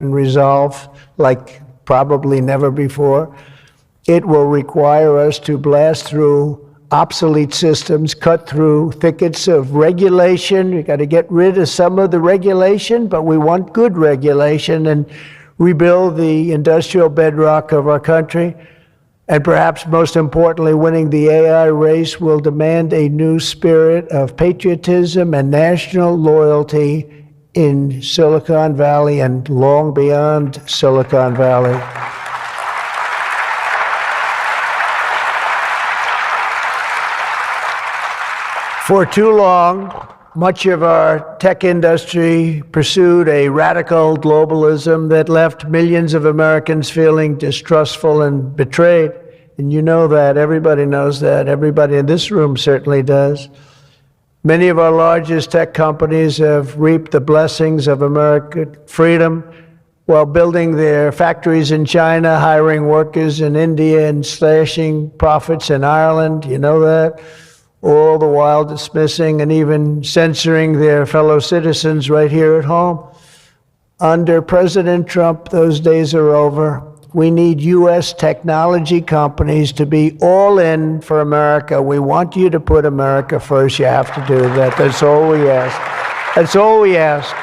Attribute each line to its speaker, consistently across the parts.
Speaker 1: and resolve like probably never before. It will require us to blast through obsolete systems, cut through thickets of regulation. We got to get rid of some of the regulation, but we want good regulation and rebuild the industrial bedrock of our country. And perhaps most importantly, winning the AI race will demand a new spirit of patriotism and national loyalty in Silicon Valley and long beyond Silicon Valley. For too long, much of our tech industry pursued a radical globalism that left millions of Americans feeling distrustful and betrayed. And you know that, everybody knows that, everybody in this room certainly does. Many of our largest tech companies have reaped the blessings of American freedom while building their factories in China, hiring workers in India, and slashing profits in Ireland. You know that? All the while dismissing and even censoring their fellow citizens right here at home. Under President Trump, those days are over. We need U.S. technology companies to be all in for America. We want you to put America first. You have to do that. That's all we ask. That's all we ask.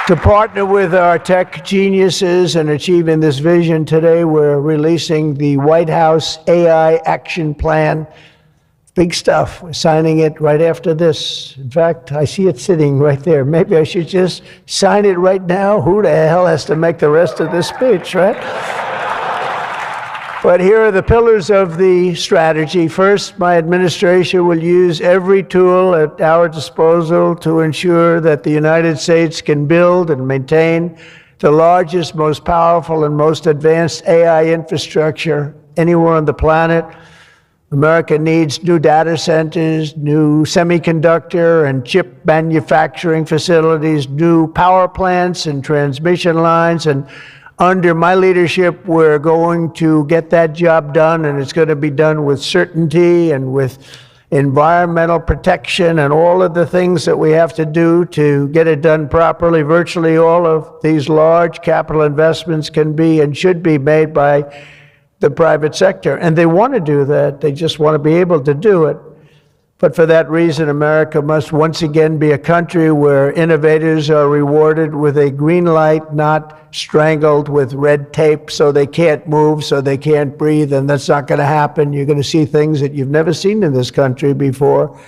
Speaker 1: To partner with our tech geniuses in achieving this vision today, we're releasing the White House AI Action Plan. Big stuff. We're signing it right after this. In fact, I see it sitting right there. Maybe I should just sign it right now. Who the hell has to make the rest of this speech, right? But here are the pillars of the strategy. First, my administration will use every tool at our disposal to ensure that the United States can build and maintain the largest, most powerful, and most advanced AI infrastructure anywhere on the planet. America needs new data centers, new semiconductor and chip manufacturing facilities, new power plants and transmission lines, and under my leadership, we're going to get that job done, and it's going to be done with certainty and with environmental protection and all of the things that we have to do to get it done properly. Virtually all of these large capital investments can be and should be made by the private sector, and they want to do that. They just want to be able to do it. But for that reason, America must once again be a country where innovators are rewarded with a green light, not strangled with red tape so they can't move, so they can't breathe, and that's not going to happen. You're going to see things that you've never seen in this country before.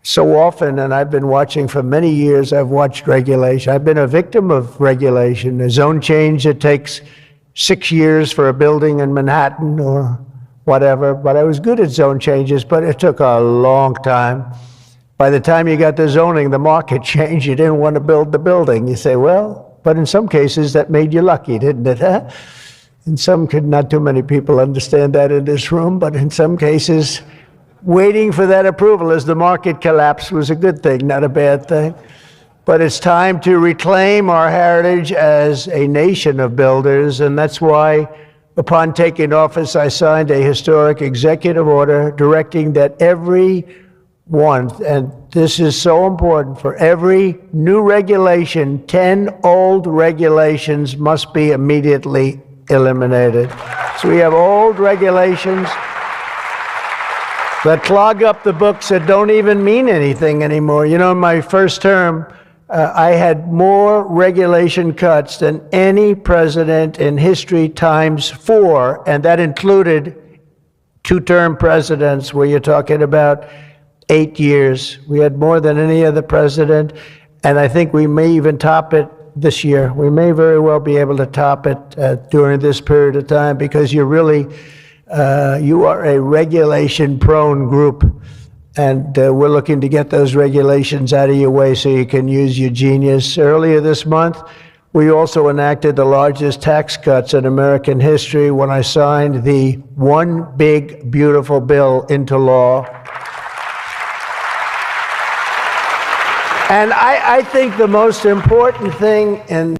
Speaker 1: So often, and I've been watching for many years, I've watched regulation. I've been a victim of regulation. A zone change that takes 6 years for a building in Manhattan or whatever, but I was good at zone changes, but it took a long time. By the time you got the zoning, the market changed. You didn't want to build the building. You say, well, but in some cases that made you lucky, didn't it? Huh? In some, not too many people understand that in this room, but in some cases, waiting for that approval as the market collapsed was a good thing, not a bad thing. But it's time to reclaim our heritage as a nation of builders, and that's why upon taking office, I signed a historic executive order directing that everyone, and this is so important, for every new regulation, 10 old regulations must be immediately eliminated. So we have old regulations that clog up the books that don't even mean anything anymore. You know, in my first term, I had more regulation cuts than any president in history ×4, and that included two-term presidents where you're talking about 8 years. We had more than any other president, and I think we may even top it this year. We may very well be able to top it during this period of time because you're really, you are a regulation-prone group. And we're looking to get those regulations out of your way so you can use your genius. Earlier this month, we also enacted the largest tax cuts in American history when I signed the One Big Beautiful Bill into law. And I think the most important thing in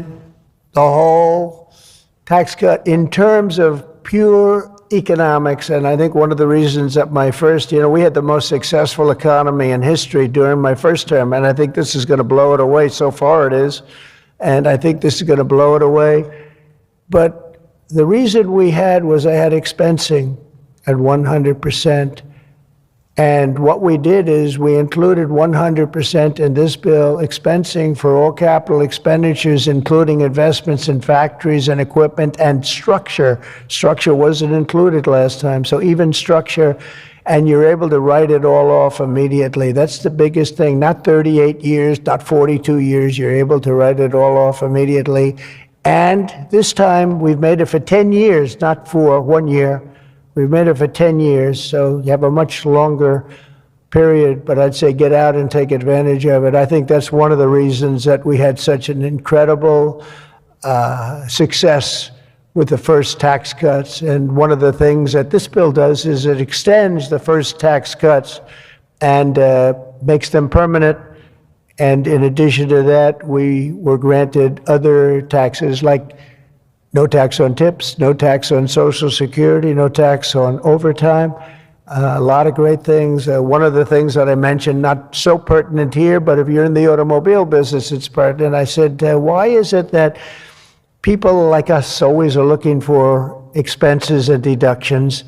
Speaker 1: the whole tax cut, in terms of pure economics, and I think one of the reasons that we had the most successful economy in history during my first term, and I think this is going to blow it away. So far it is, and I think this is going to blow it away. But the reason I had expensing at 100%. And what we did is we included 100% in this bill expensing for all capital expenditures, including investments in factories and equipment and structure. Structure wasn't included last time, so even structure, and you're able to write it all off immediately. That's the biggest thing, not 38 years, not 42 years, you're able to write it all off immediately. And this time we've made it for 10 years, not for 1 year. We've made it for 10 years, so you have a much longer period, but I'd say get out and take advantage of it. I think that's one of the reasons that we had such an incredible success with the first tax cuts. And one of the things that this bill does is it extends the first tax cuts and makes them permanent. And in addition to that, we were granted other taxes like no tax on tips, no tax on Social Security, no tax on overtime, a lot of great things. One of the things that I mentioned, not so pertinent here, but if you're in the automobile business, it's pertinent. I said, why is it that people like us always are looking for expenses and deductions,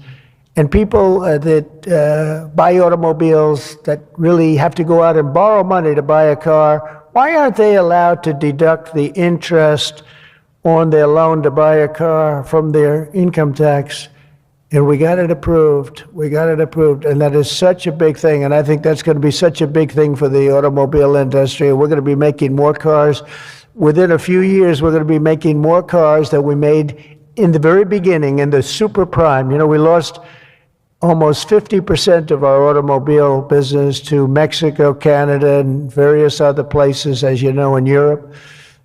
Speaker 1: and people that buy automobiles that really have to go out and borrow money to buy a car, why aren't they allowed to deduct the interest on their loan to buy a car from their income tax? And we got it approved. We got it approved. And that is such a big thing. And I think that's going to be such a big thing for the automobile industry. We're going to be making more cars. Within a few years, we're going to be making more cars than we made in the very beginning, in the super prime. You know, we lost almost 50% of our automobile business to Mexico, Canada, and various other places, as you know, in Europe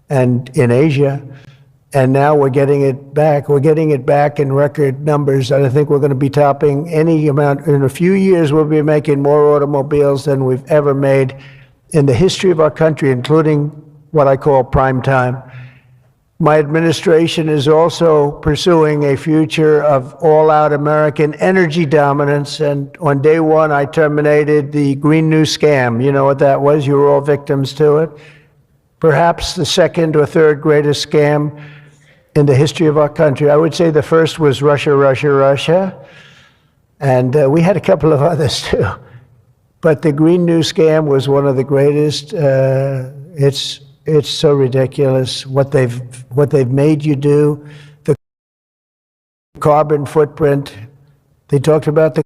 Speaker 1: and in Asia. And now we're getting it back. We're getting it back in record numbers. And I think we're going to be topping any amount. In a few years, we'll be making more automobiles than we've ever made in the history of our country, including what I call prime time. My administration is also pursuing a future of all-out American energy dominance. And on day one, I terminated the Green New Scam. You know what that was? You were all victims to it. Perhaps the second or third greatest scam in the history of our country. I would say the first was Russia. And we had a couple of others too. But the Green New Scam was one of the greatest. It's so ridiculous what they've made you do. The carbon footprint. They talked about the